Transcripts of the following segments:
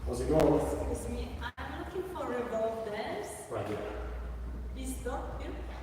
How's it going? Excuse me, I'm looking for Revolve Dance. Right here. Is that here? Okay.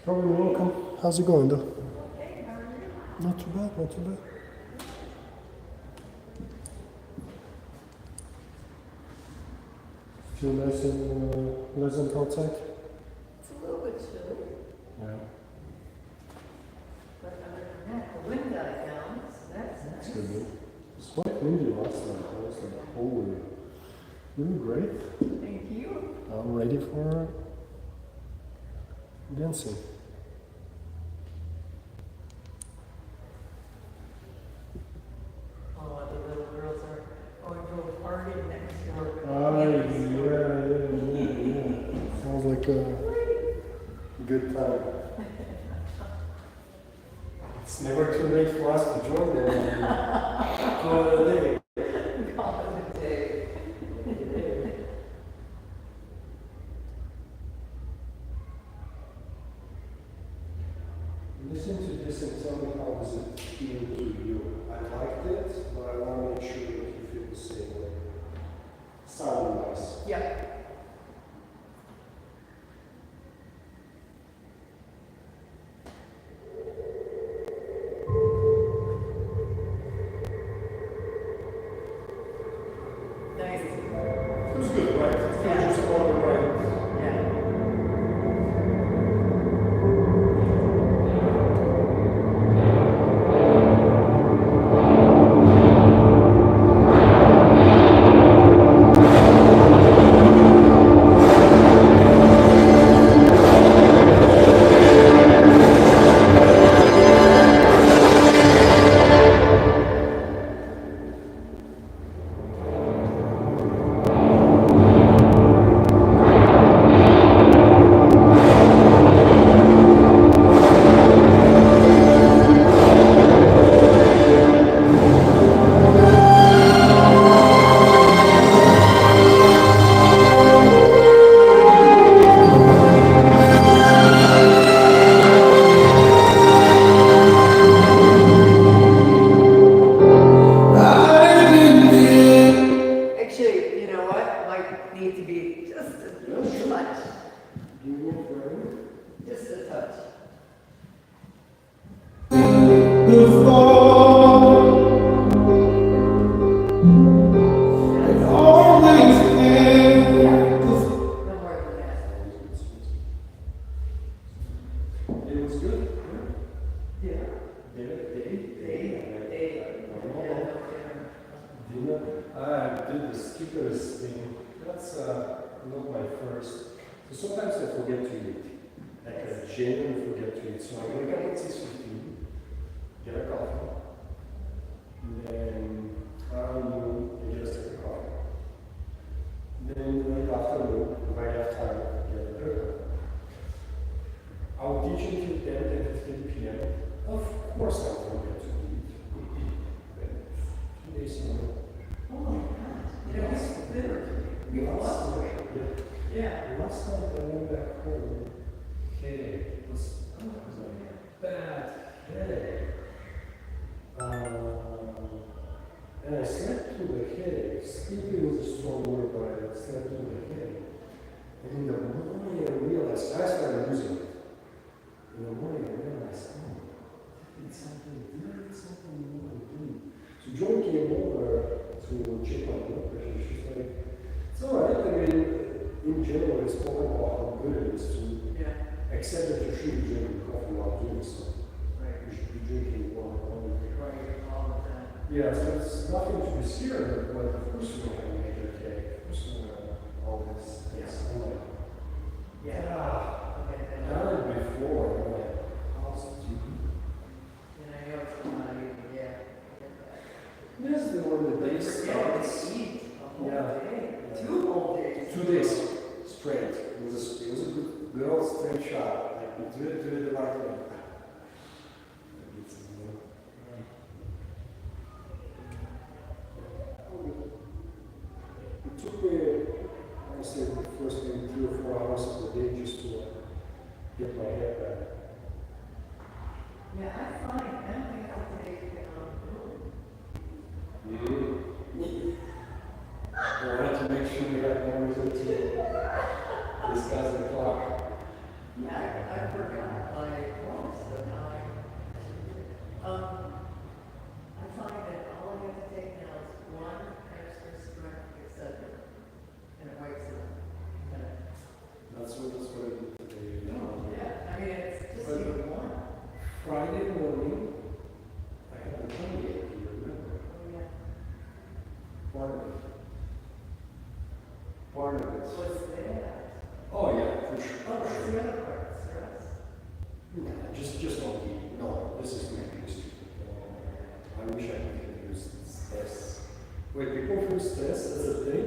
Probably welcome. How's it going, though? Okay, how are you? Not too bad, not too bad. Feel nice and pleasant outside? It's a little bit chilly, Yeah. but other than that, the wind died down, so that's That's nice. good. It's quite windy last night. I was like, holy. Doing great. Thank you. I'm ready for dancing. Oh, the little girls are going to a party next door. Yeah. Sounds like a good time. It's never too late for us to join them and call it a day. Call it a day. Listen to this and tell me how does it feel to you. I liked it, but I want to make sure that you feel the same way. Sound nice. Yeah. Nice. Feels good, right? It feels just about the right. Yeah. have thought it always ends. No more than that. It was good. Yeah. Dinner. I did the stupidest thing. That's not my first. So sometimes I forget to eat. Like I genuinely forget to eat. So I wake up at 6:15, get a coffee, and then around noon, I just take a coffee. Then late afternoon, if I have time, get a haircut. I'll teach until 10:15 p.m. Of course I forget to eat. 2 days in a row. Oh my God. You know, it's bitter. We lost weight. Yeah. Last night I went back home, headache. It was a bad headache. And I slept through the headache. Sleeping was a strong word, but I slept through the headache. And in the morning I realized, I started losing it. In the morning I realized, oh, I did something wrong. So Joan came over to check my blood pressure. She's like, it's all right. I mean, in general, it's all about how good it is to accept that you should be drinking coffee while doing so. Right. You should be drinking water only. Right, all the time. Yeah, so it's nothing to be scared of, but of course you want to make a cake. Of course you want to all this. I'm like, Okay, done it before. I'm like, how's it you? and I know it's not even, This is the one that they Yeah, starts. they eat a whole Yeah. day, 2 whole days. 2 days straight. It was a good old straight shot. Like we do it the right way. It took me, I say, the first maybe 3 or 4 hours of the day just to get my head back. Yeah, I find, I don't think I have to take I wanted to make sure we had more reason to discuss the clock. Yeah, I forgot my clothes, but now I find that all I have to take now is 1 extra strength etc. And it wakes it up. That's what I did today. Yeah, I mean, it's just But- even 1. Friday morning, I had a tummy ache, you remember? Oh, yeah. Part of it. What's that? Oh yeah, for sure. Oh, what's the other part? Stress? Nah, just don't eat. No, this is my biggest stupid. I wish I could use stress. Wait, people feel stress as a thing?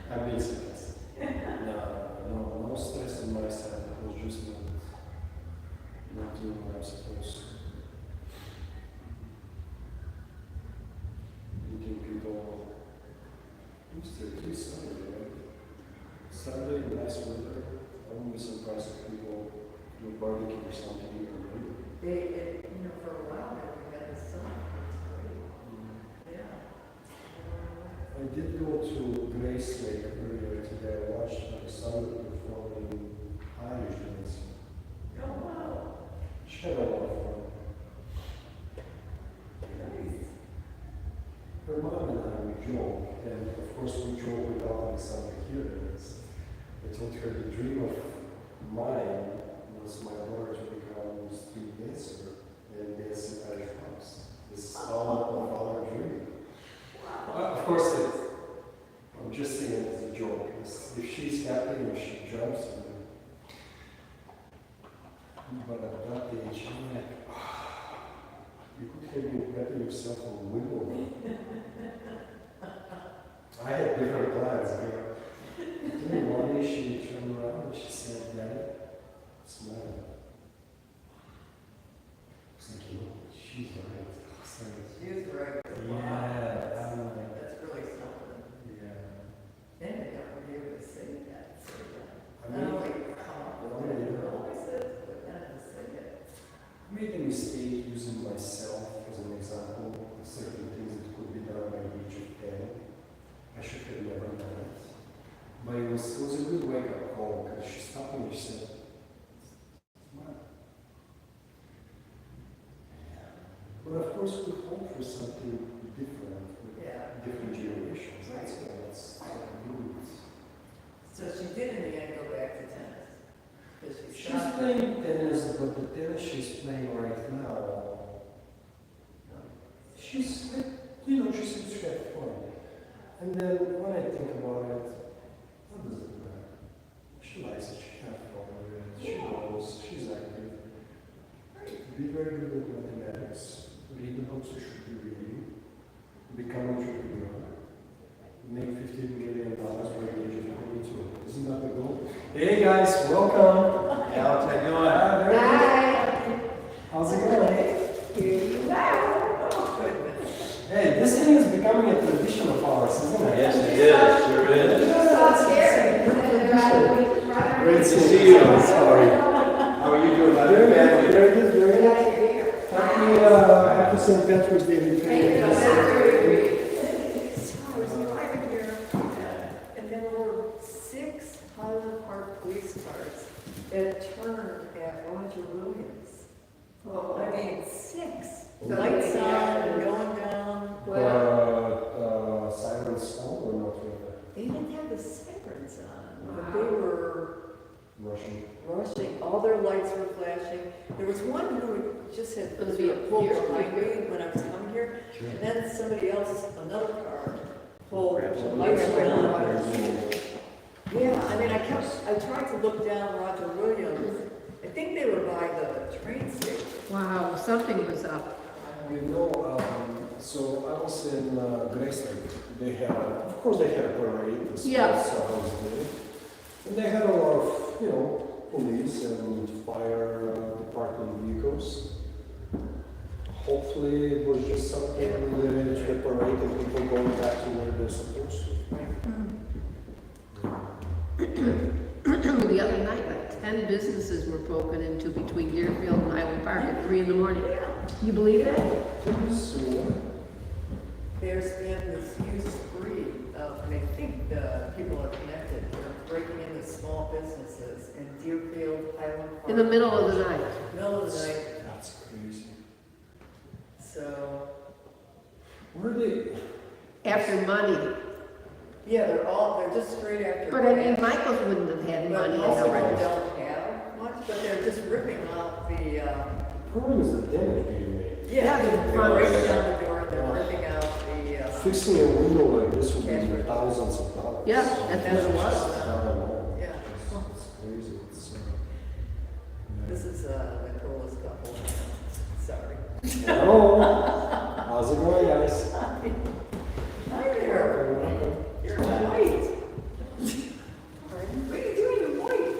I've been stressed. No stress on my side. I was just not doing what I'm supposed to. Meeting people. Tuesday, Sunday, right? Sunday, nice weather. I won't be surprised if people do a barbecue or something here, right? For a while there, we had the sun. It's great. Yeah. I did go to Grace Lake earlier today. I watched my son performing Irish dance. Oh, wow. She had a lot of fun. Nice. Her mom and I, we joke, and of course we joke without having something to hear this. I told her the dream of mine was my daughter to become a street dancer and dance in Irish pubs. This is all of our dream. Of course, I'm just saying it as a joke. If she's happy and she jumps, but at that age, I'm like, you could have been betting yourself on Wimbledon. I had different plans. Then one day she turned around and she said, Dad, smile. I was like, she's right. She is right. Yeah, I'm like, That's really something. yeah. And I never be able to say that. I Not made, only come up with it, but always it, but then to say it. I made a mistake using myself as an example of certain things that could be done by the age of 10. I should have never done it. But it was a good wake-up call because she stopped me and she said, smile. But of course, we hope for something different, with Yeah. different generations, that's all, that's good. So she did in the end go back to tennis? 'Cause she She's stopped. playing tennis, but the tennis she's playing right now, she's, you know, she seems to have fun. And then when I think about it, what does it matter? She likes it, she has fun with it, she knows, she's active. Be very good at mathematics, read the books you should be reading, become an entrepreneur, make $15 million by the age of 22. Isn't that the goal? Hey guys, welcome. Hey, Alex, how you doing? Very good. How's it going? Here you go. Oh, goodness. Hey, this thing is becoming a tradition of ours, isn't it? Yes, it is, sure is. Great to see you. Sorry. How are you doing? Very good, very good, very good. Happy St. Patrick's Day. I was driving here, and there were 6 Highland Park police cars that turned at Roger Williams. Well, I mean, 6. The lights on, going down. Sirens on or not really? They didn't have the sirens on, but they were Russian. rushing. All their lights were flashing. There was one who just had Supposed to be a pulled here. behind me when I was coming here, and then somebody else, another car, pulled the lights went on. Yeah, I mean, I tried to look down Roger Williams. I think they were by the train station. Wow, something was up. You know, so I was in Grace Lake. They had, of course, they had a parade. The Yeah. sports day. And they had a lot of, you know, police and fire department vehicles. Hopefully, it was just something related to the parade and people going back to where they're supposed to. The other night, like 10 businesses were broken into between Deerfield and Highland Park at 3 in the morning. You believe that? So, There's been this huge spree of, and I think the people are connected, they're breaking into small businesses in Deerfield, Highland Park. In the middle of the night. Middle of the night, that's crazy. so, Where are they? After money. yeah, they're just straight after. But I mean, Michaels wouldn't have had But money most as of a them rent. don't have much, but they're just ripping out the, Problem is the damage being made. yeah, the they're front. breaking down the door, they're ripping out the, Fixing a window like this would be thousands of dollars. Yeah, that's what it was. I don't know. yeah. It's crazy. It's, This is, the coolest couple. Sorry. Hello. How's it going, guys? Hi there. You're white. What are you doing in white?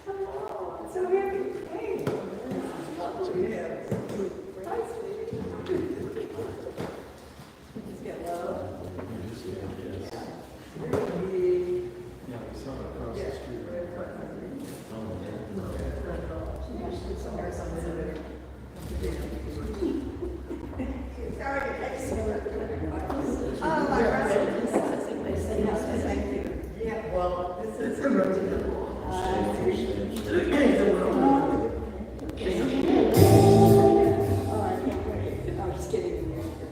Oh, I'm so happy. Hey. Yeah. Hi, sweetie. Just get love. Really? Yeah, we saw it across Yeah. the street. Yeah, well, this is.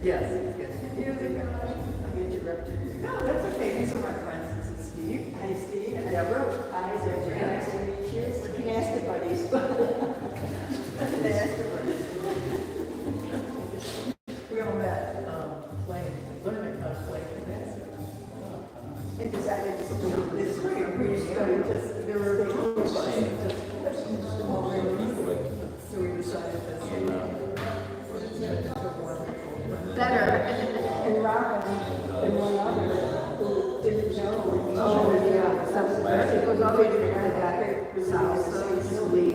Yes. No, that's okay, these are my friends, this is Steve. Hi, Steve. And Deborah. Hi, Deborah. Nice to meet you. Nasty buddies. Nasty buddies. We all met, playing, learning how to play tennis. And decided to do this spring, we started just, there were playing, just, all over the music. So we decided to say, Better. And Robin and one other who didn't know. Oh, yeah. It goes all the way to the south, so it's really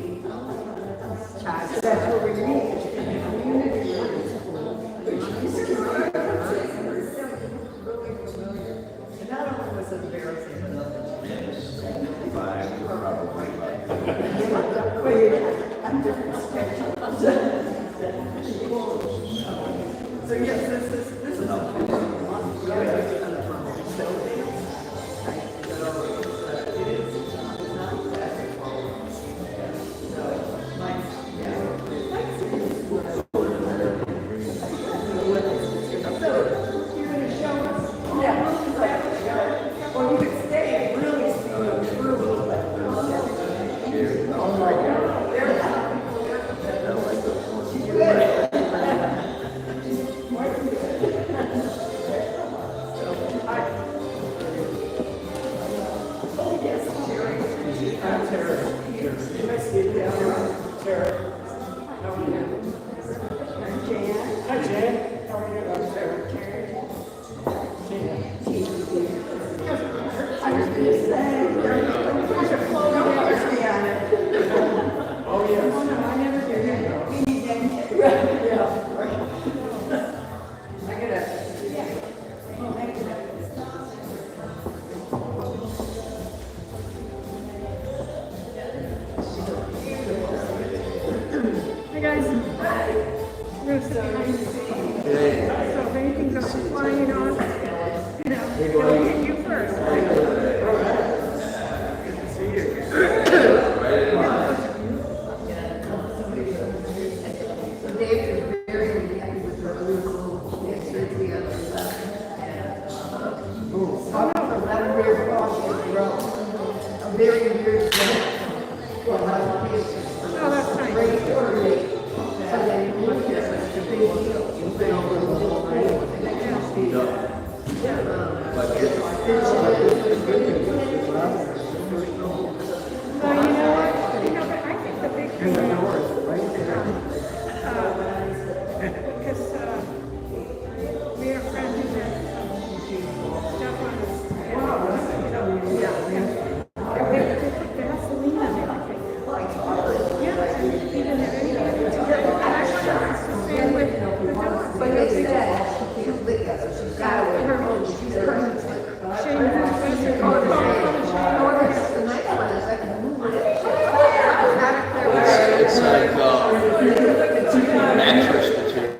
charged. So that's where we meet, in the community. and not only was it embarrassing, but so yes, this is. guys. We're so behind the scenes. Hey. So if anything goes flying on, you know, it'll hit you first. Right in line. Dave is very happy with her other school. She had surgery on her left. Not very cautious growth. A very weird growth. Oh, that's nice. Great coordinate. So they moved it, but it's a big deal. You've been over the whole thing. So you know what? You know, but I think the big thing. Because we had a friend who did stuff on his head. And they put Vaseline on everything. Yeah, and he didn't have any. And I wonder if it's the same with the dog. But they said she can't lick it, so she's got to wear her. She's perfect. Shane was Oh, it's the nice one, is I can move it. It's like mattress material.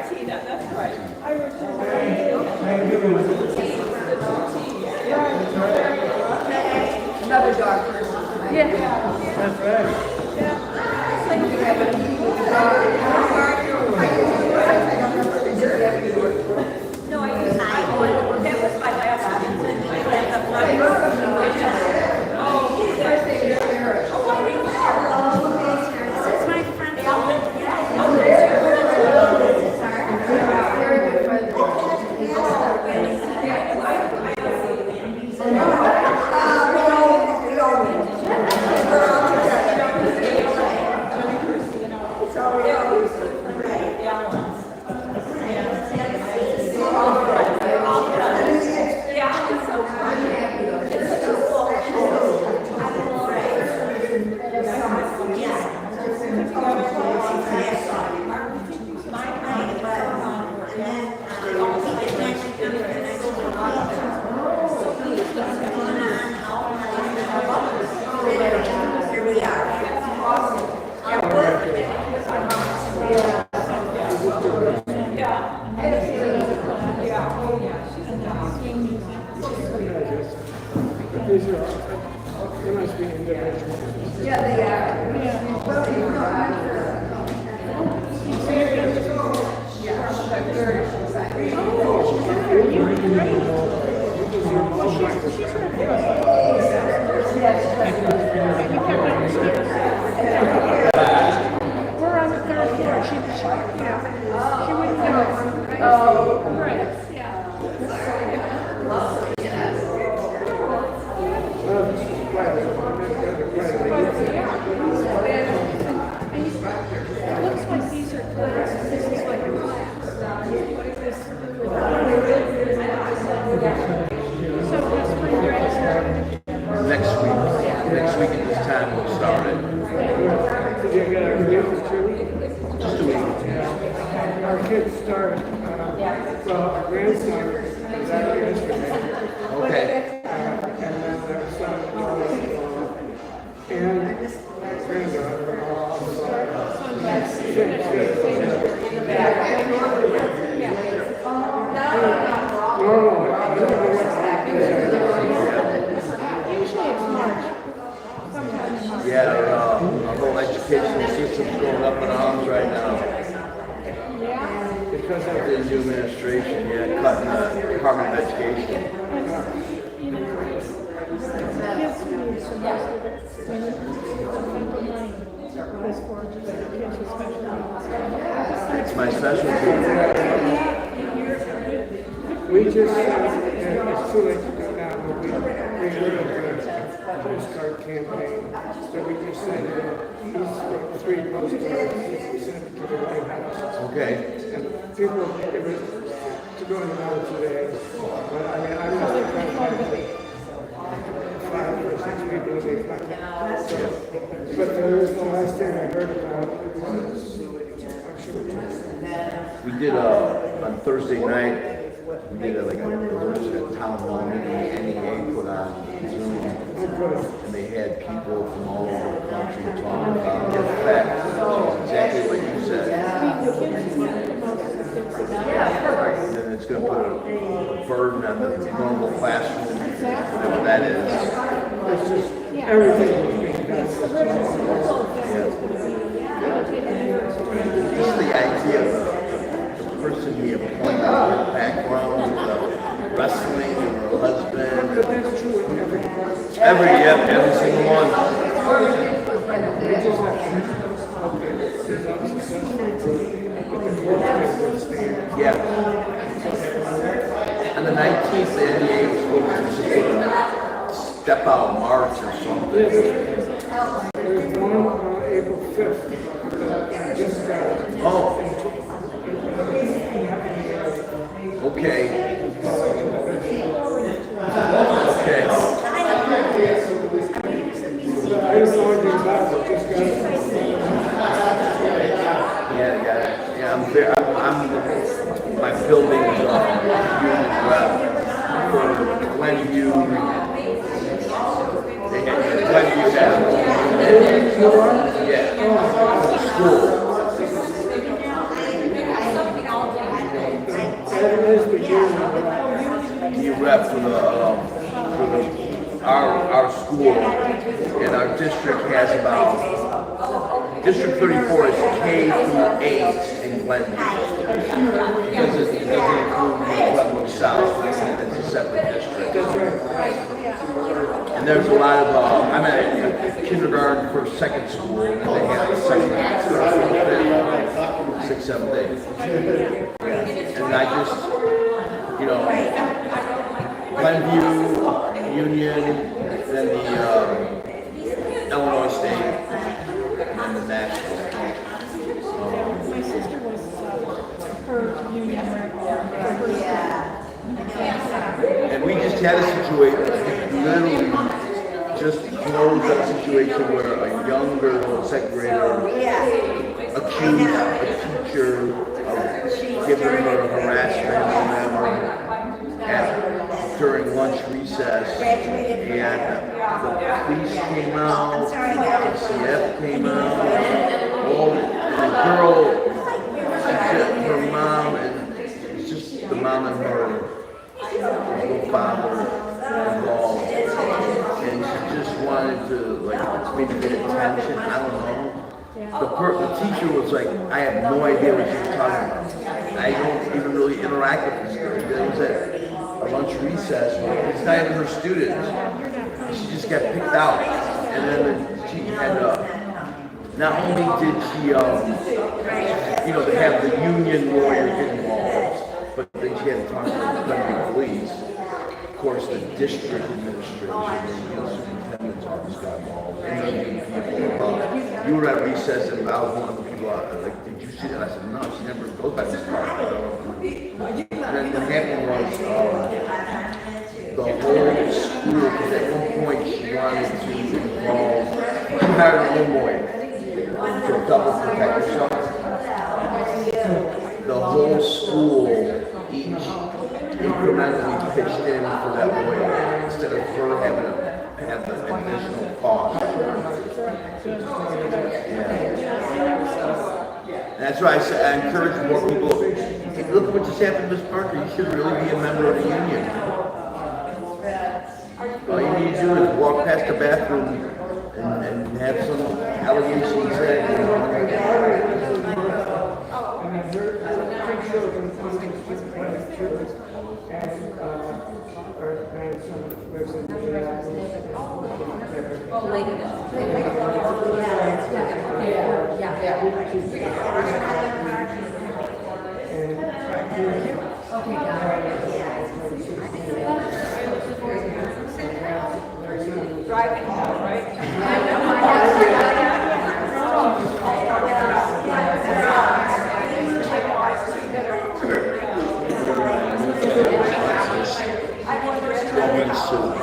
Tina, that's right. Another dog person. Yeah. That's right. No, I used, that was my last That's my friend. Very good friend. These are, they must be individual. Yeah, they are. Well, you know, We're on the third floor. She wouldn't know. Right, yeah. It looks like these are class. This is like a class. So that's spring break started. Next week at this time we'll start it. Did you get our kids too? Just a week. Our kids start, well, our grandson was out yesterday. Okay. And then their son, and granddaughter are all normal. Usually it's March. Sometimes. Yeah, our whole educational system's going up in arms right now. Yeah. Because The of new administration, cutting the Department of Education. You know, kids need some most of it. When it's for just the kids with special needs. It's my specialty. we just, it's too late to go now, but we really good postcard campaign that we just sent these 3 postcards, we sent to the White House. Okay. And people, it was to go another 2 days. But I mean, I'm not going 5 or 6 people a week. But the last thing I heard about it was, I'm sure We did on Thursday night, we did like a town hall meeting, NEA put on Zoom. And they had people from all over the country talking about the effects, exactly what you said. And then it's gonna put a burden on the normal classroom, whatever that is. it's just everything was being done. Just the idea of the person being appointed, their background, wrestling, or husband. But that's true in every Every single one. Yeah. On the 19th, the NDA was supposed to step out March or something. There's one on April 5th. Just got Oh. Okay. Okay. I just know anything about it, just got it. Yeah, I'm my building's union rep for Glenview. They had Glenview down. Yeah, school. You rep for our school, and our district has about, District 34 is K through 8 in Glenview. Because it doesn't include Glenview South, it's a separate district. And there's a lot of, I'm at kindergarten for second school, and they have second, third, fifth, 6th, 7th, 8th. And I just, you know, Glenview, Union, then the Illinois State, and the national. My sister was her union rep for her And we just had a situation, literally just closed a situation where a young girl, a second grader, accused a teacher of giving her harassment or whatever during lunch recess. And the police came out, the CF came out, and the girl, her mom, and it's just the mom and her father involved, and she just wanted to like maybe get attention. I don't know. The teacher was like, I have no idea what you're talking about. I don't even really interact with this girl. It was at a lunch recess. It's not even her students. She just got picked out, and then she had not only did she, they have the union lawyer get involved, but then she had to talk to the police. Of course, the district administration, the superintendent's office got involved. And you were at recess, and I was one of the people like, did you see that? I said, no, she never goes by this part. And then what happened was, the whole school, because at one point she wanted to involve, she hired an own lawyer to double protect herself. The whole school each incrementally pitched in for that lawyer instead of her having to have the additional cost. And that's why I encourage more people, hey, look what just happened to Ms. Parker, you should really be a member of the union. All you need to do is walk past the bathroom and have some allegations said. And I've heard big children funding Planned Children, and our grandson lives in Driving home, right? soon.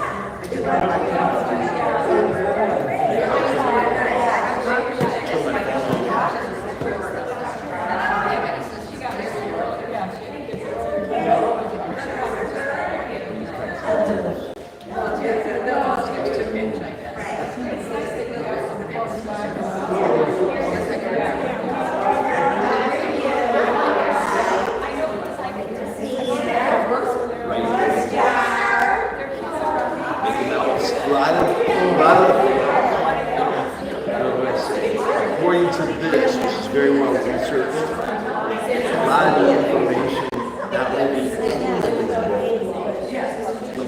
According to this, which is very well researched, a lot of the information not only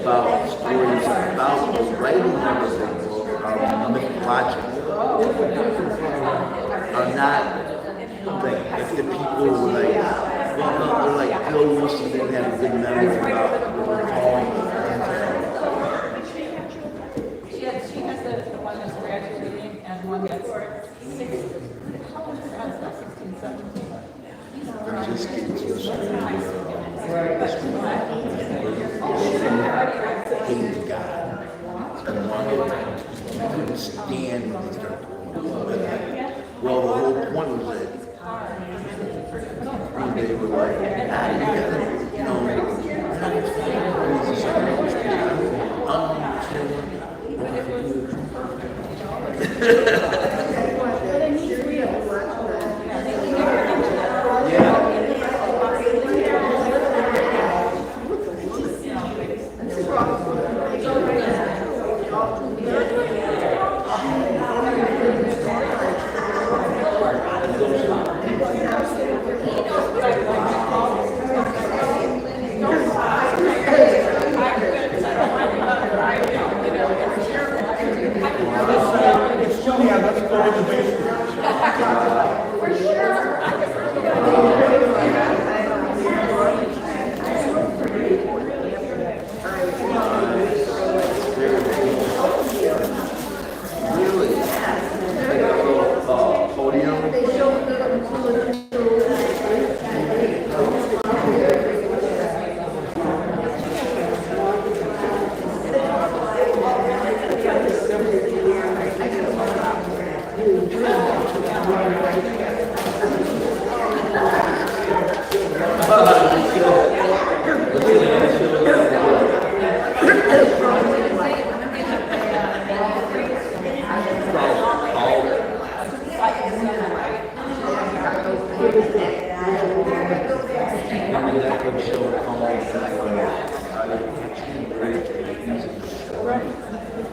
about stories about the writing of the book are mythological, are not like if the people were like, well, no, they're like ghosts and they had a good memory about recalling. She has the one that's graduating and one that's 16. How old is her husband? 16, 17? They're just getting to the school. Hated God. And one couldn't stand when they started going. Well, the whole point was that they were like, you know,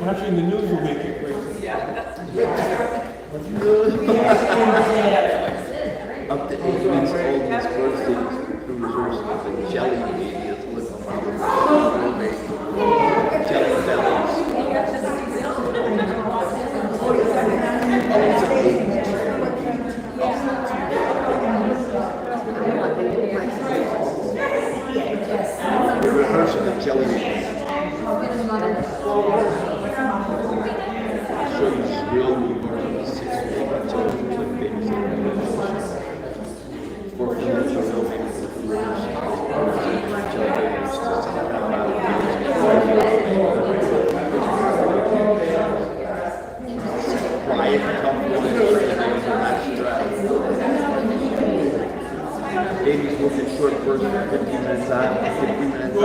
Watching the news will make it crazy. Up to 8 weeks old, his birthday through resources and jelly babies living around the jelly bellies. They're rehearsing the jelly babies. So he's real 6 feet until he took babies. Babies working short bursts, 15 minutes on, 15 minutes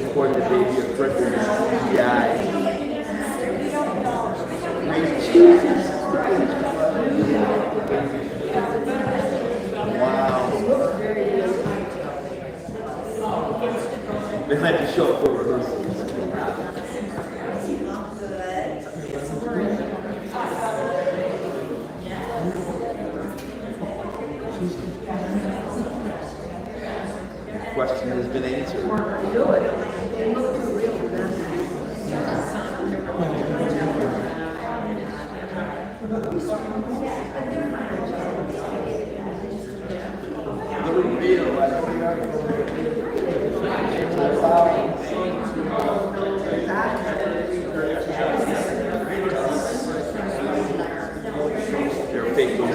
Report the baby a birthday Wow. They had to show up for rehearsals. Question has been answered. They're fake.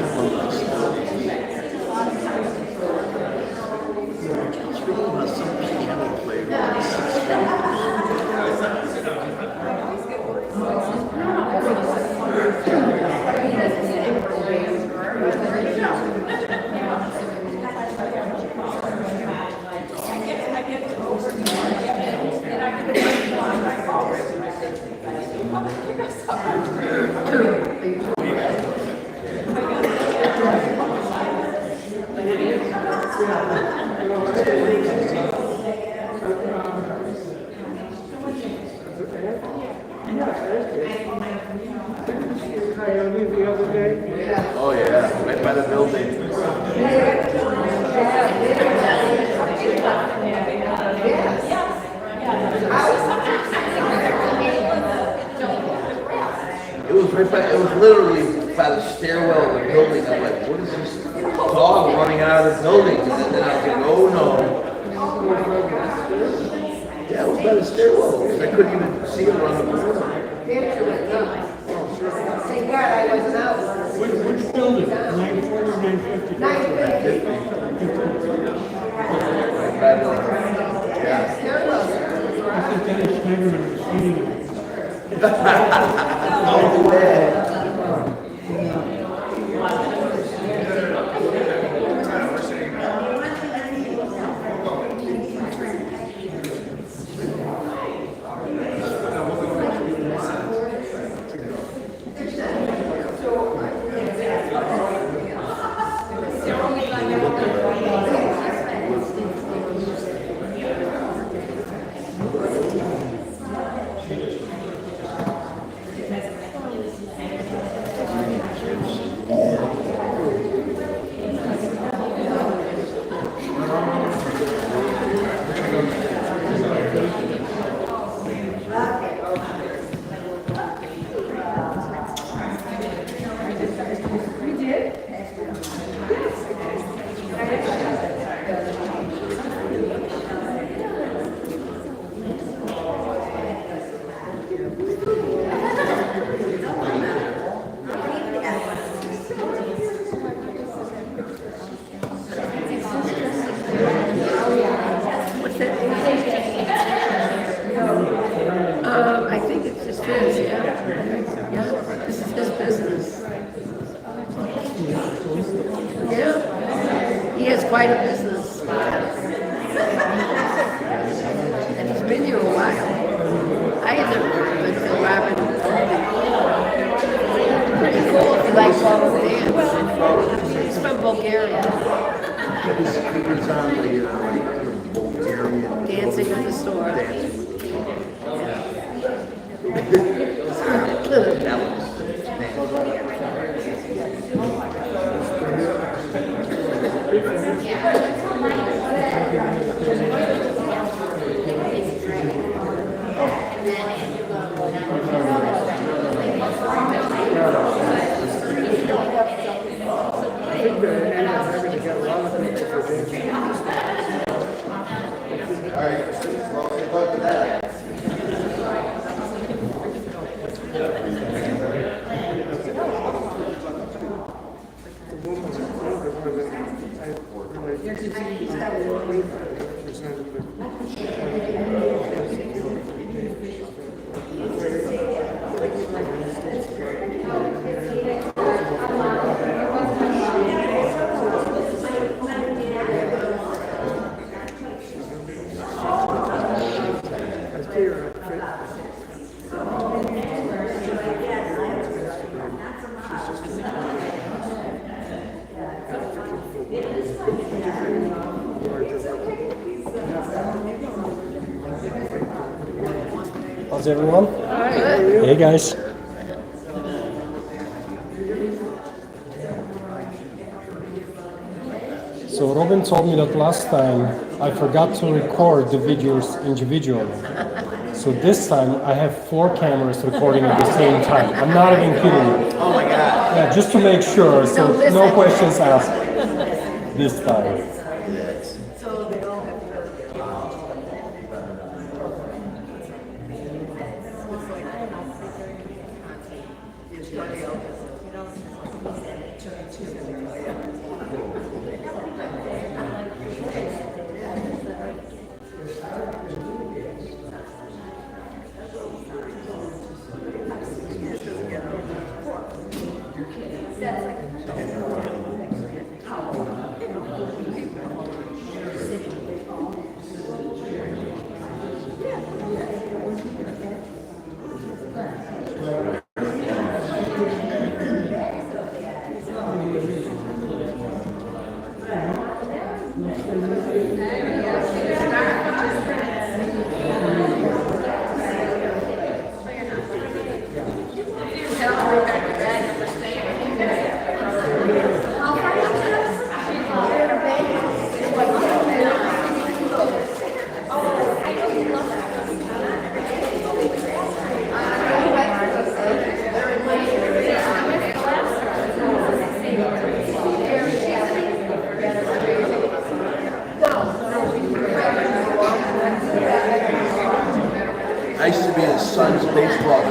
Coyote the other day. Oh, yeah, right by the building. It was right by, it was literally by the stairwell of the building. I'm like, what is this dog running out of the building? And then I was like, oh no. Yeah, it was by the stairwell. I couldn't even see it run the building. Thank God I wasn't out. Which building? 940, 950? 950. Right by the, yeah. I think Dennis Schneiderman was eating it. I think it's just his, yeah. Yeah, this is his business. Yeah, he has quite a business. And he's been here a while. I had never heard of it until Robin told me. Pretty cool if you like ball dance. He's from Bulgaria. He was on the Bulgarian. Dancing in the store. I think they're having to get a lot of people for dancing. The woman's in front of the women, I really represented How's everyone? Hey guys. So Robin told me that last time I forgot to record the videos individually. So this time I have 4 cameras recording at the same time. I'm not even kidding you. Oh my God. Yeah, just to make sure, so No, this no I- questions asked this time.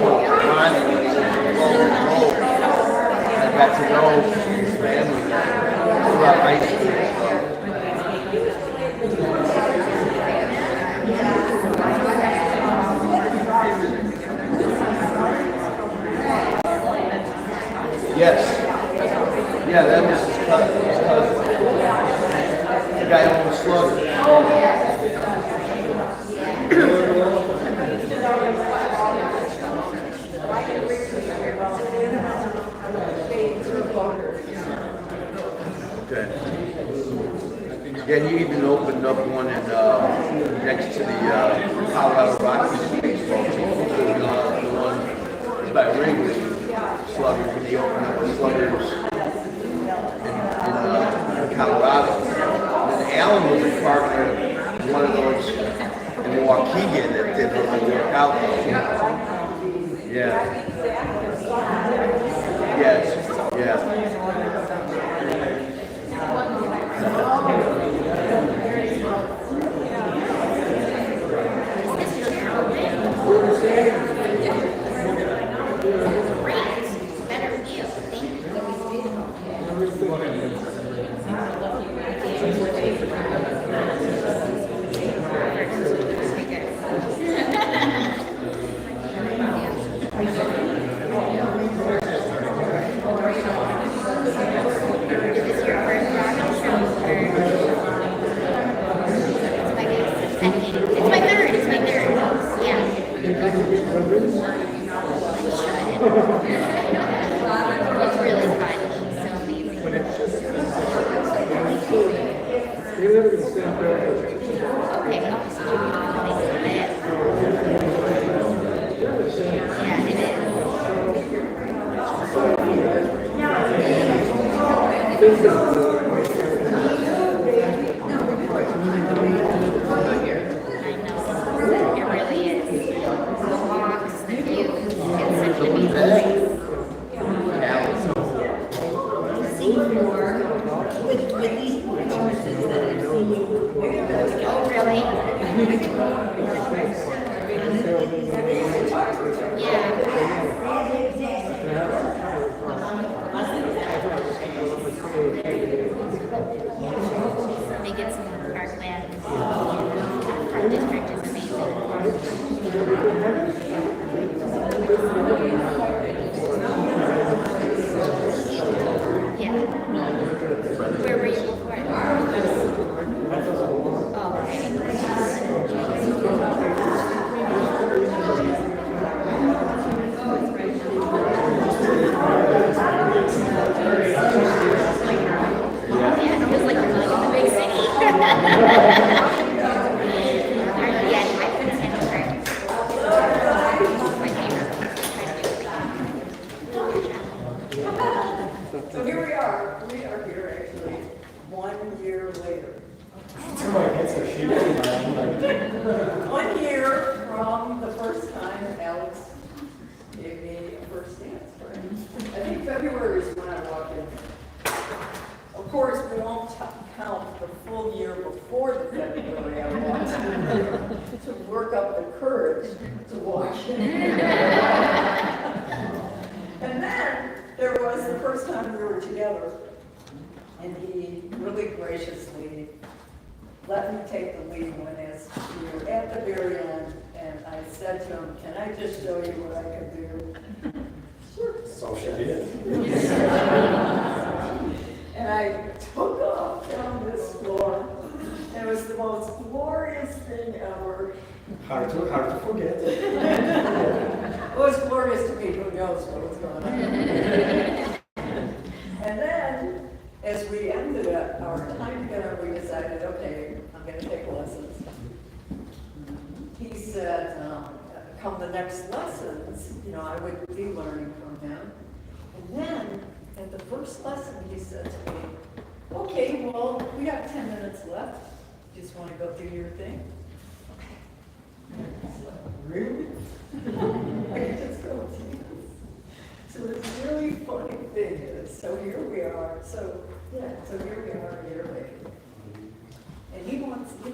I got to know his family throughout high school. Yes. Yeah, that was his cousin. The guy who owns Slugger. Okay. Yeah, and you even opened up one in, next to the Colorado Rockies baseball team. The one by Wrigley, Sluggers, when they opened up the Sluggers in Colorado. And Alan was a partner, one of those in Waukegan that didn't really work out. Yeah. Yes, yeah. It's my third. Yeah. It's really fun. So amazing. They live in the same building. Okay. Yeah, it It really is. The walks, the view, it's such a neat place. With these horses that I've seen. Oh, really? They get some parkland. Park district is yeah. Where were you before? Oh, yeah, it feels like you're living in the big city. Yeah, I couldn't handle it. My favorite. So here we are here actually 1 year later. So my hands are shaking, man. 1 year from the first time Alex gave me a first dance, right? I think February is when I walked in. Of course, we won't count the full year before the February I walked in to work up the courage to walk in. And then there was the first time we were together, and he really graciously let me take the lead when as we were at the very end, and I said to him, "Can I just show you what I can do?" Sure. So she did. And I took off down this floor, and it was the most glorious thing ever. Hard to forget. It was glorious to me, who knows what was going on. And then, as we ended our time together, we decided, okay, I'm going to take lessons. He said, come the next lessons, I would be learning from him. And then, at the first lesson, he said to me, okay, well, we have 10 minutes left. Just want to go do your thing? Really? I can just go do this. So this really funny thing is, so here we are, so here we are a year later. And he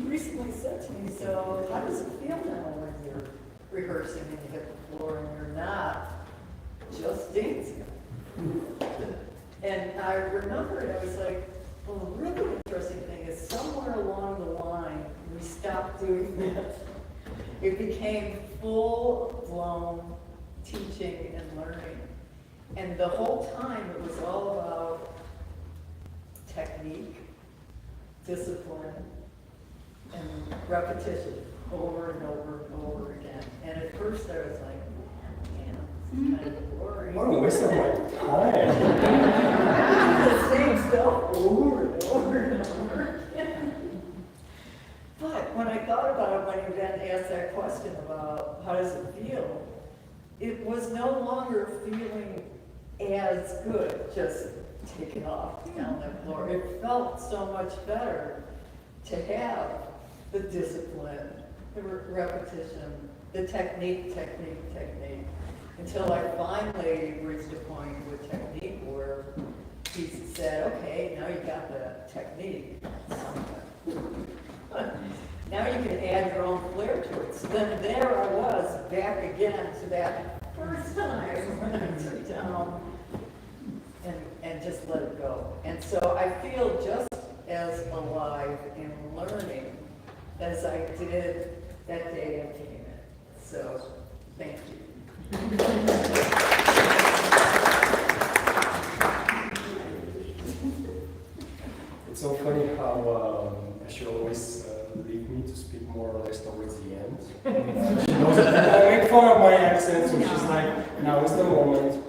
recently said to me, so how does it feel now when you're rehearsing and you hit the floor and you're not just dancing. And I remembered, I was like, well, the really interesting thing is somewhere along the line, we stopped doing that. It became full-blown teaching and learning. And the whole time, it was all about technique, discipline, and repetition over and over and over again. And at first I was like, man, this is kind of boring. What a waste of my time. The same stuff over and over and over again. But when I thought about it, when you then asked that question about how does it feel, it was no longer feeling as good, just taking off down that floor. It felt so much better to have the discipline, the repetition, the technique, until I finally reached a point with technique where he said, okay, now you got the technique. Now you can add your own flair to it. So then there I was, back again to that first time when I took down and just let it go. And so I feel just as alive in learning as I did that day I came in. So, thank you. It's so funny how she always leave me to speak more or less towards the end. She knows that I make fun of my accent, so she's like, now is the moment.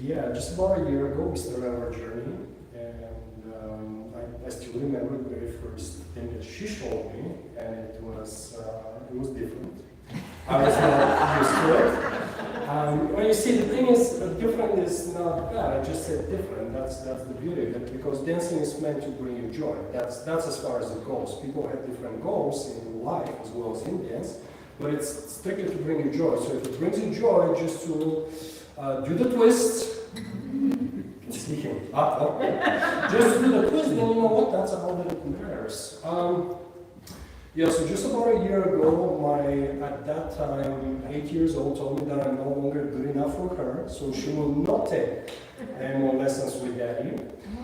Yeah, just about a year ago we started our journey, and I still remember the very first thing that she showed me, and it was different. I was not used to it. Well, you see, the thing is, different is not bad. I just said different. That's the beauty of it, because dancing is meant to bring you joy. That's as far as it goes. People have different goals in life as well as in dance, but it's strictly to bring you joy. So if it brings you joy, just to do the twist. Speaking. Just do the twist, then you know what? That's all that it matters. Yeah, so just about a year ago, at that time, 8 years old, told me that I'm no longer good enough for her, so she will not take any more lessons with Daddy.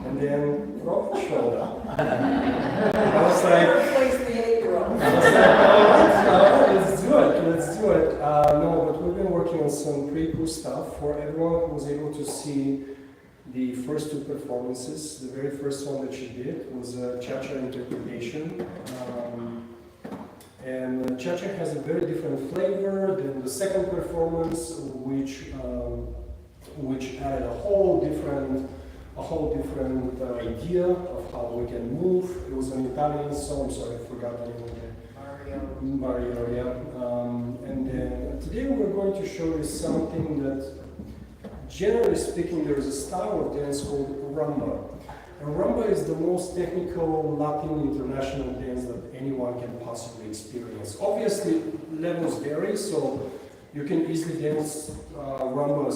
And then Rob showed up. I was like, Replace the 8-year-old. I was like, oh, let's do it. No, but we've been working on some pretty cool stuff. For everyone who was able to see the first two performances, the very first one that she did was a Cha-Cha interpretation. And Cha-Cha has a very different flavor than the second performance, which added a whole different idea of how we can move. It was an Italian song, sorry, I forgot the name of it. Mario, yeah. And then today we're going to show you something that, generally speaking, there is a style of dance called rumba. And rumba is the most technical Latin international dance that anyone can possibly experience. Obviously, levels vary, so you can easily dance rumba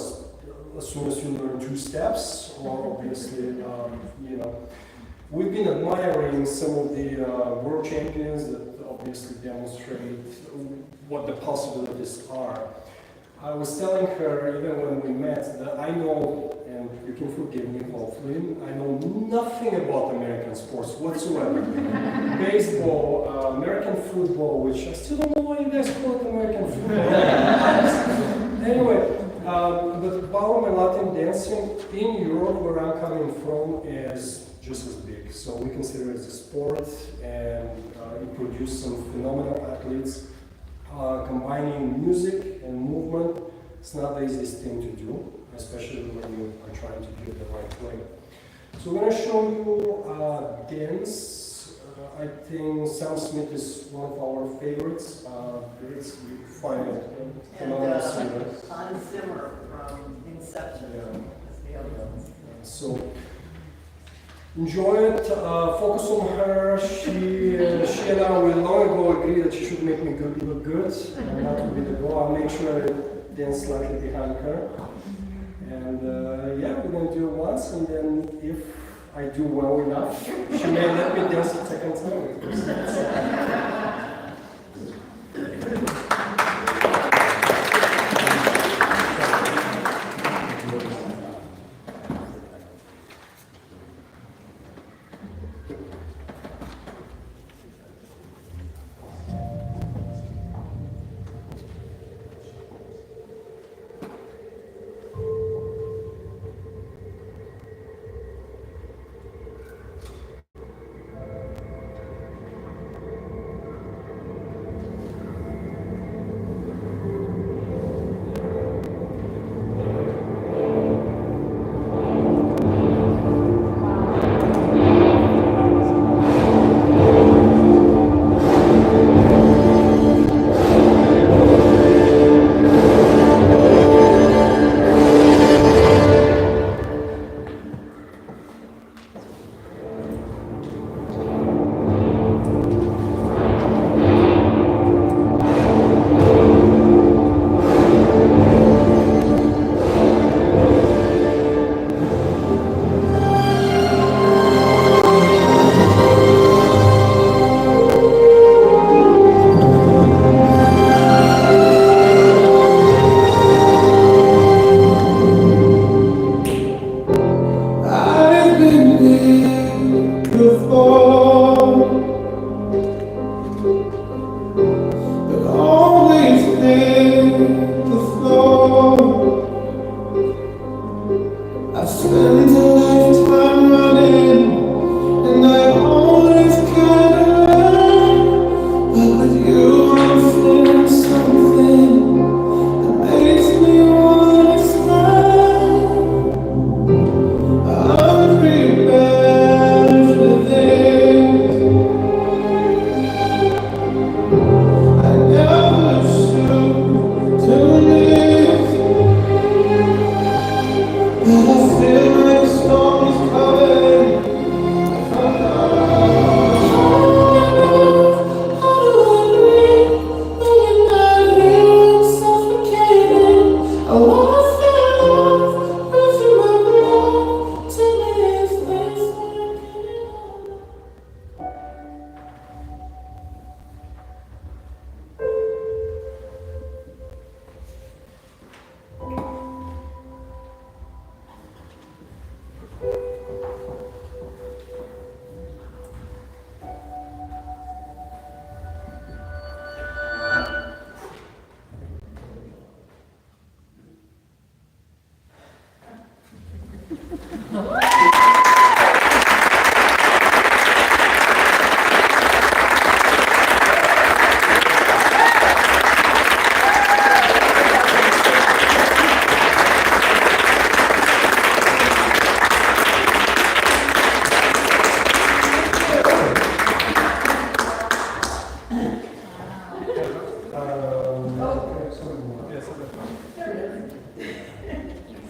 as soon as you learn 2 steps, or obviously, you know. We've been admiring some of the world champions that obviously demonstrate what the possibilities are. I was telling her, even when we met, that I know, and you can forgive me, hopefully, I know nothing about American sports whatsoever. Baseball, American football, which I still don't know why you guys call it American football. Anyway, but ballroom and Latin dancing in Europe, where I'm coming from, is just as big. So we consider it as a sport, and it produced some phenomenal athletes. Combining music and movement, it's not the easiest thing to do, especially when you are trying to do it the right way. So we're going to show you dance. I think Sam Smith is one of our favorites. It's final. And Hans Zimmer from Inception is the other one. So enjoy it, focus on her. She and I will long ago agree that she should make me look good, and that will be the goal. I'll make sure I dance slightly behind her. And yeah, we're going to do it once, and then if I do well enough, she may let me dance a second time.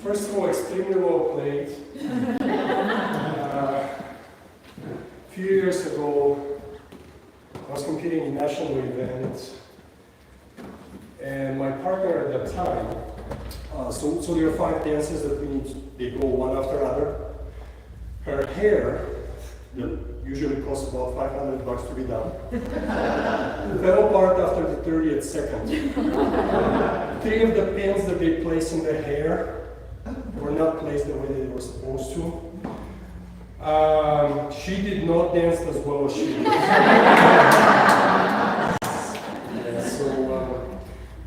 First of all, extremely well played. A few years ago, I was competing in national events, and my partner at that time, so there are 5 dances that they go one after another. Her hair, that usually costs about $500 to be done, fell apart after the 30th second. 3 of the pins that they placed in the hair were not placed the way they were supposed to. She did not dance as well as she did.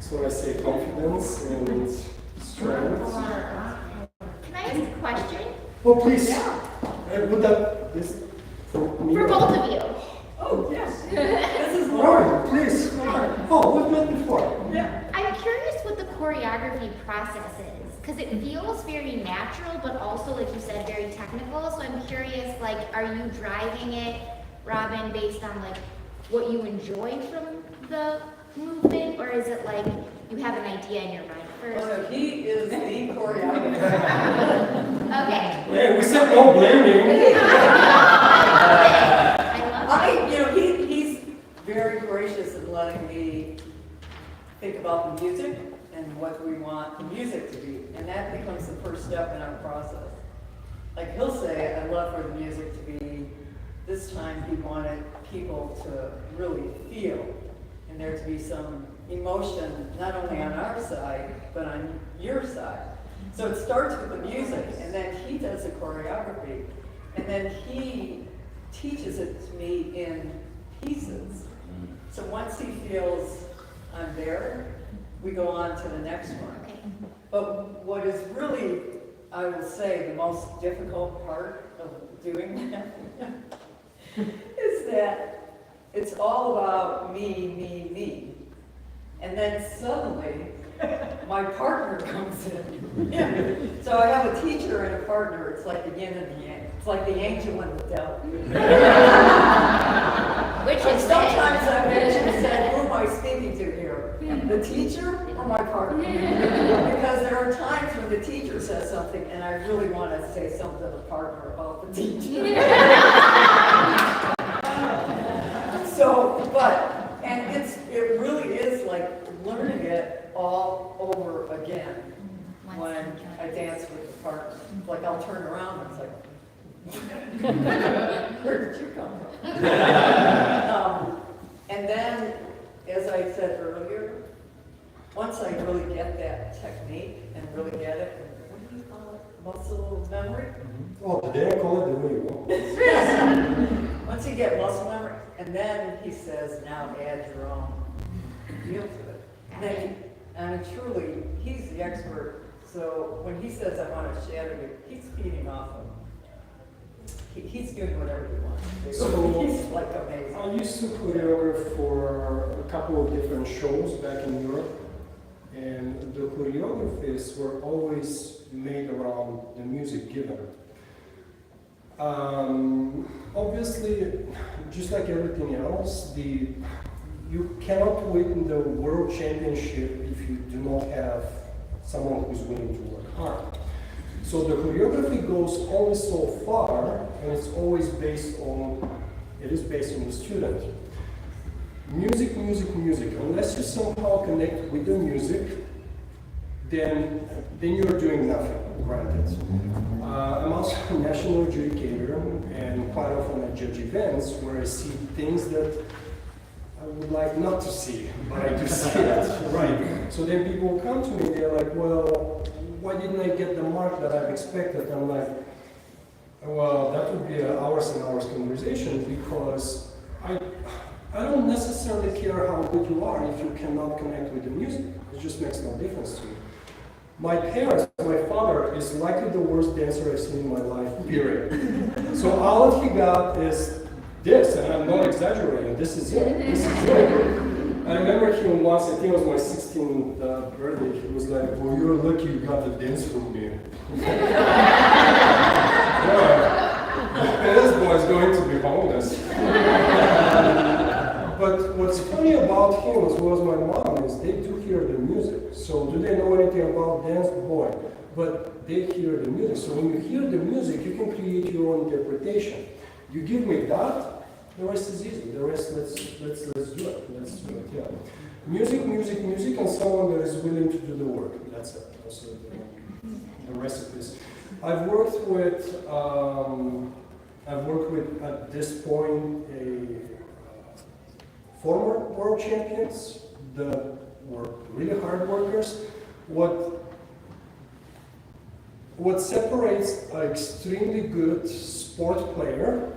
So I say confidence and strength. Can I ask a question? Oh, please. Put that this for me. For both of you. Oh, yes. This is Lauren, please. Oh, we've met before. I'm curious what the choreography process is, because it feels very natural, but also, like you said, very technical. So I'm curious, like, are you driving it, Robin, based on like what you enjoy from the movement, or is it like you have an idea in your mind first? Oh, no, he is the choreographer. Okay. Yeah, we said no blaming. He's very gracious in letting me think about the music and what we want the music to be. And that becomes the first step in our process. Like he'll say, I'd love for the music to be, this time he wanted people to really feel and there to be some emotion, not only on our side, but on your side. So it starts with the music, and then he does the choreography, and then he teaches it to me in pieces. So once he feels I'm there, we go on to the next one. Okay. But what is really, I will say, the most difficult part of doing that is that it's all about me. And then suddenly, my partner comes in. So I have a teacher and a partner. It's like the yin and the yang. It's like the angel and the devil. Which And is sometimes I've actually said, who am I speaking to here? The teacher or my partner? Because there are times when the teacher says something and I really want to say something to the partner about the teacher. And it really is like learning it all over again when I dance with the partner. Like I'll turn around and it's like, where did you come from? And then, as I said earlier, once I really get that technique and really get it, what do you call it? Muscle memory? Oh, today I call it the way you want. Once you get muscle memory, and then he says, now add your own feel to it. And truly, he's the expert. So when he says, I want to shadow you, he's feeding off of. He's doing whatever he wants. So, he's like amazing. I used to choreograph for a couple of different shows back in Europe, and the choreographies were always made around the music given. Obviously, just like everything else, you you cannot win the world championship if you do not have someone who's willing to work hard. So the choreography goes only so far, and it's always based on the student. Music, music, music. Unless you somehow connect with the music, then you're doing nothing, granted. I'm also a national adjudicator, and quite often I judge events where I see things that I would like not to see, but I do see it, right? So then people come to me, they're like, well, why didn't I get the mark that I've expected? I'm like, well, that would be an hours and hours conversation, because I don't necessarily care how good you are if you cannot connect with the music. It just makes no difference to me. My parents, my father is likely the worst dancer I've seen in my life, period. So all that he got is this, and I'm not exaggerating, this is it. This is it. I remember him once, I think it was my 16th birthday, he was like, well, you're lucky you got the dance from me. Yeah, this boy's going to be homeless. But what's funny about him, as well as my mom, is they do hear the music. So do they know anything about dance? Boy. But they hear the music. So when you hear the music, you can create your own interpretation. You give me that, the rest is easy. The rest, let's do it. Let's do it, yeah. Music, music, music, and someone that is willing to do the work. That's it. Also the recipes. I've worked with, at this point, former world champions that were really hard workers. What separates an extremely good sport player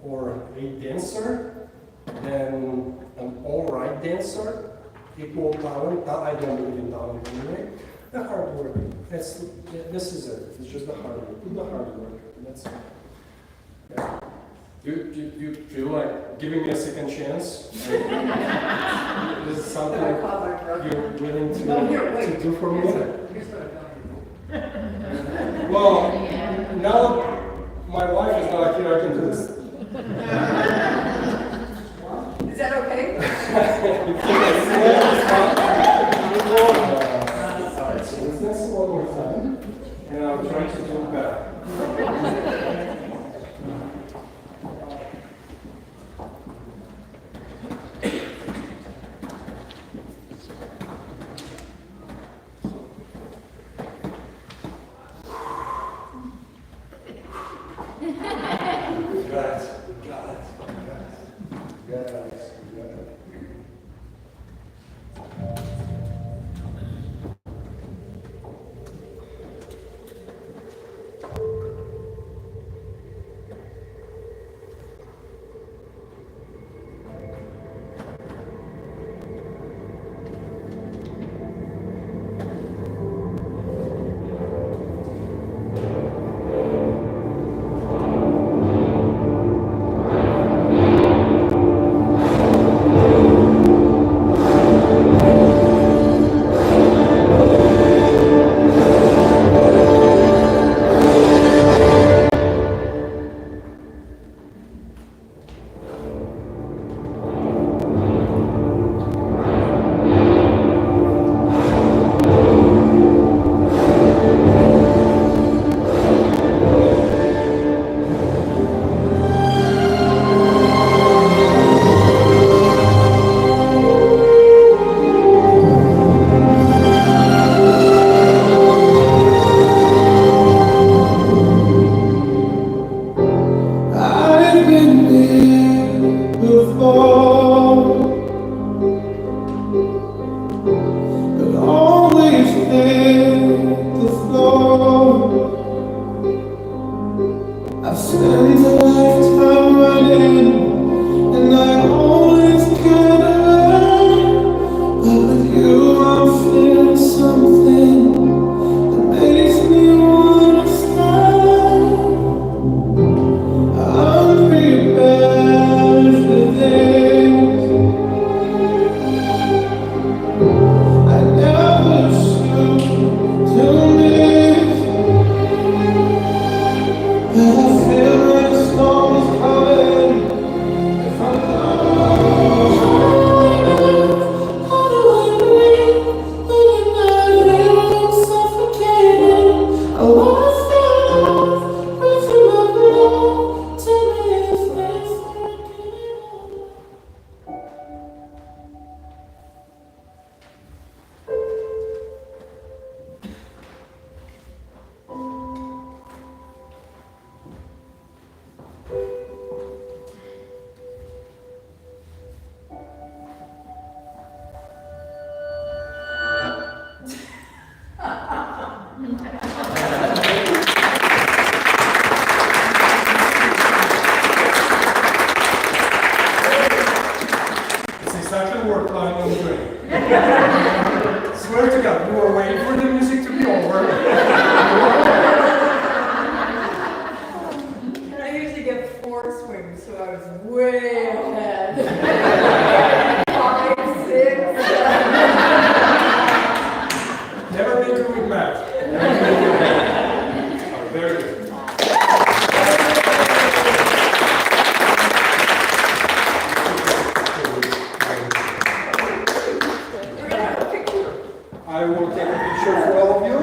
or a dancer than an all-right dancer, equal talent, I don't believe in talent anyway, the hard work. This is it. It's just the hard work. Do the hard work. That's it. Yeah. Do you feel like giving me a second chance? Is something you're willing to do for me? Well, now my wife is not here, I can do this. Is that okay? Alright, so let's dance one more time, and I'll try to do better. we're waiting for the music to be over. And I usually get 4 swings, so I was way ahead. 5, 6. Never been good with math. Very good. I will take a picture for all of you.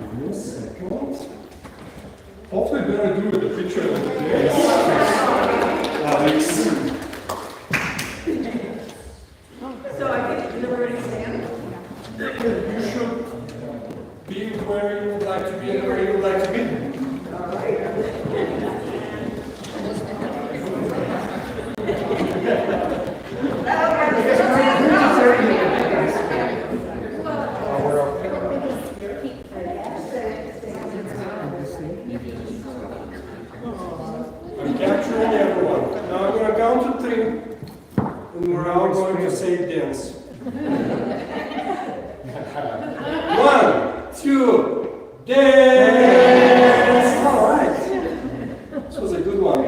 Give me a second. Hopefully better do with the picture than the face. Alex. So I get everybody stand. You should be where you would like to be and where you would like to be. All right. I'm capturing everyone. Now I'm going to count to 3, and we're all going to say dance. 1, 2, dance! All right. This was a good one.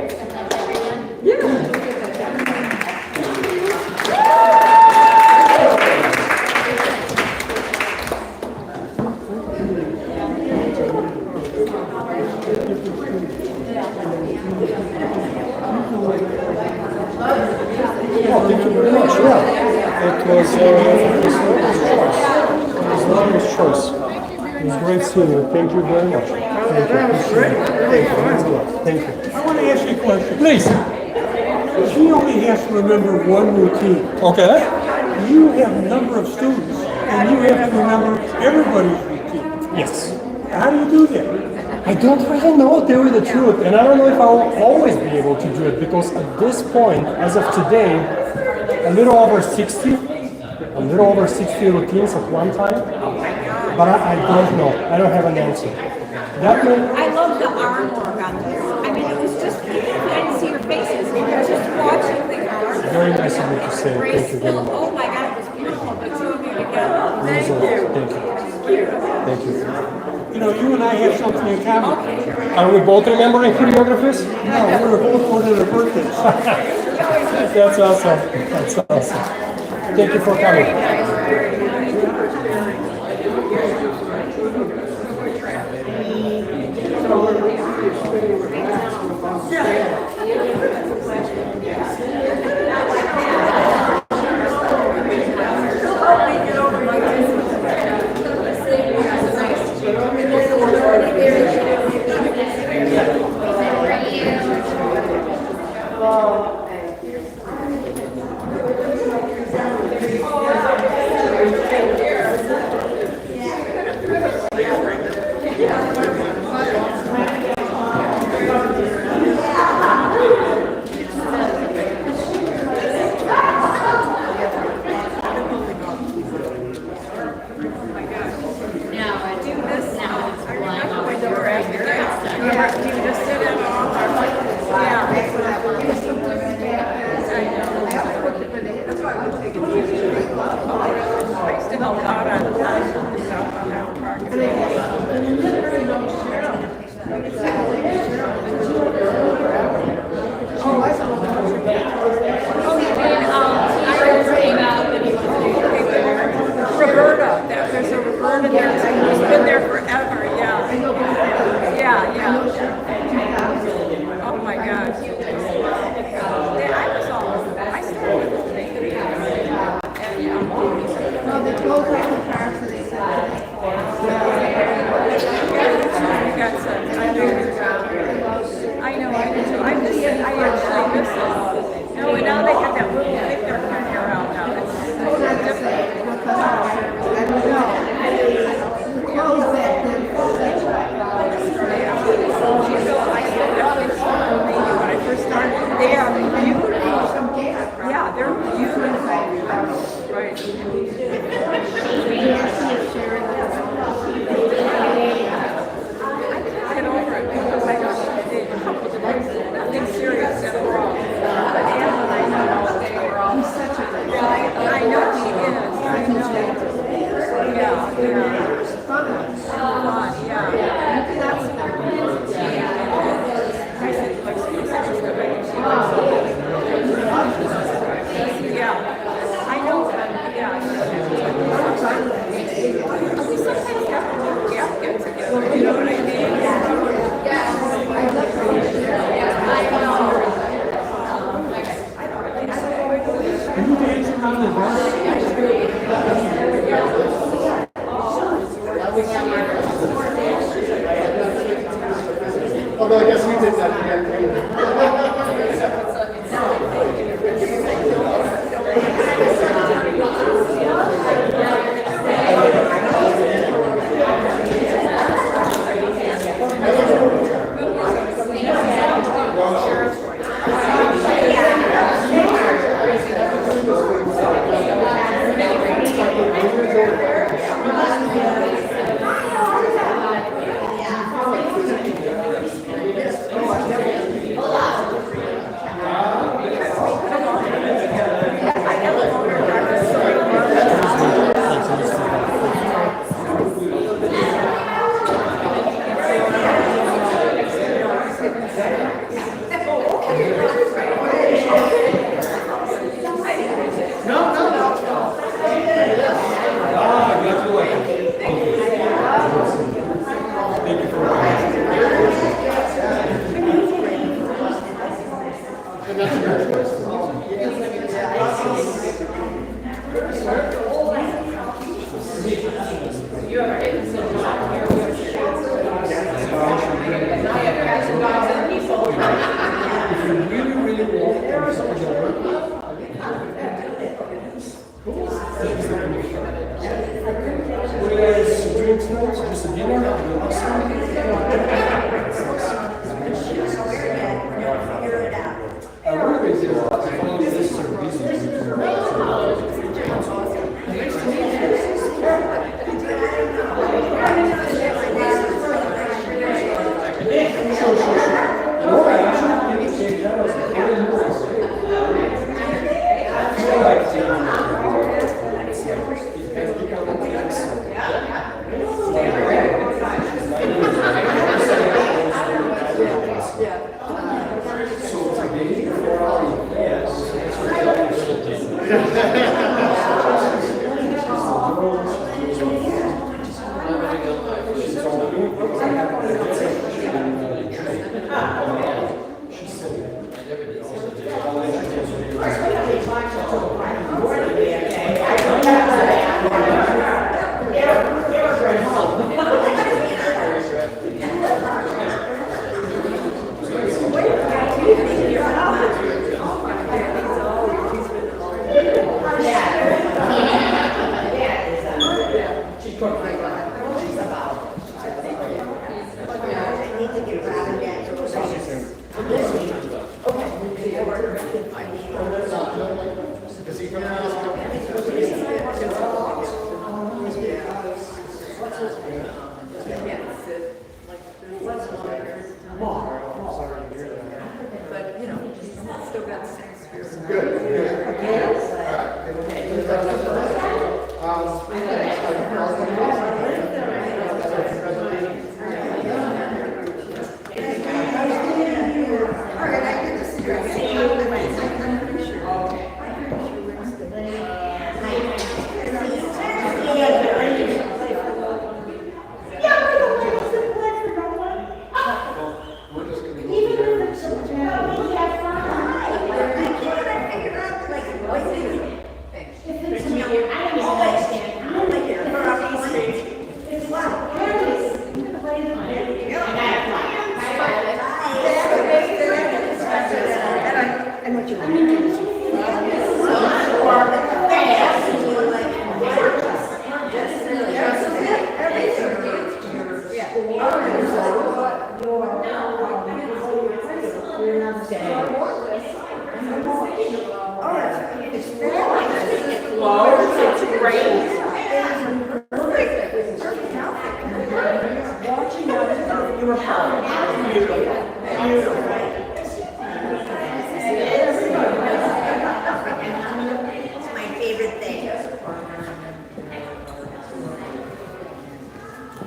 Oh, thank you very much. Yeah, it was Lottery's choice. It was great seeing you. Thank you very much. That was great. Really fun. Thank you. I want to ask you a question. Please. She only has to remember one routine. Okay. You have a number of students, and you have to remember everybody's routine. Yes. How do you do that? I don't really know, to tell you the truth, and I don't know if I will always be able to do it, because at this point, as of today, a little over 60 routines at one time, but I don't know. I don't have an answer. That may, I love the arm work on this. I mean, it was just, I didn't see your faces, just watching the arm. very nice of you to say. Thank you very much. Oh my God, it was beautiful, the two of you together. Thank you. Thank you. You know, you and I have something in common. Are we both remembering choreographies? No, we were both going to their birthdays. That's awesome. That's awesome. Thank you for coming. Roberta, there's a Roberta there, who's been there forever, yeah. Yeah, yeah. Oh my gosh. Yeah, I started with the baby. And, Well, they closed off the car, so they said. you got some, I know, I do too. I actually miss it. No, and now they have that little thing they're carrying around now. It's so different. I don't know. Although I guess we did that together.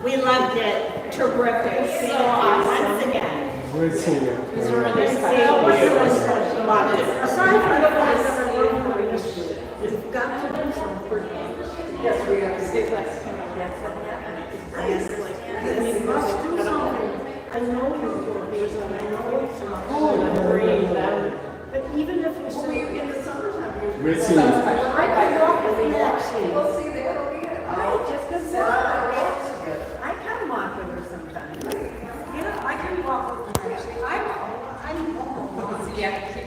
We loved it. Terrific. So once again. Great seeing you. These were really special. Loved it. Aside from the fact that I love my initiative, you've got to do something. Yes, we have to stay flexible. That's what happened. You must do something. I know you will be, and I know it's not. But even if you say in the summertime. Great seeing you. I can walk with you actually. We'll see the hell I just because I can walk with her sometimes. You know, I can walk with her actually. I'm home. Yeah.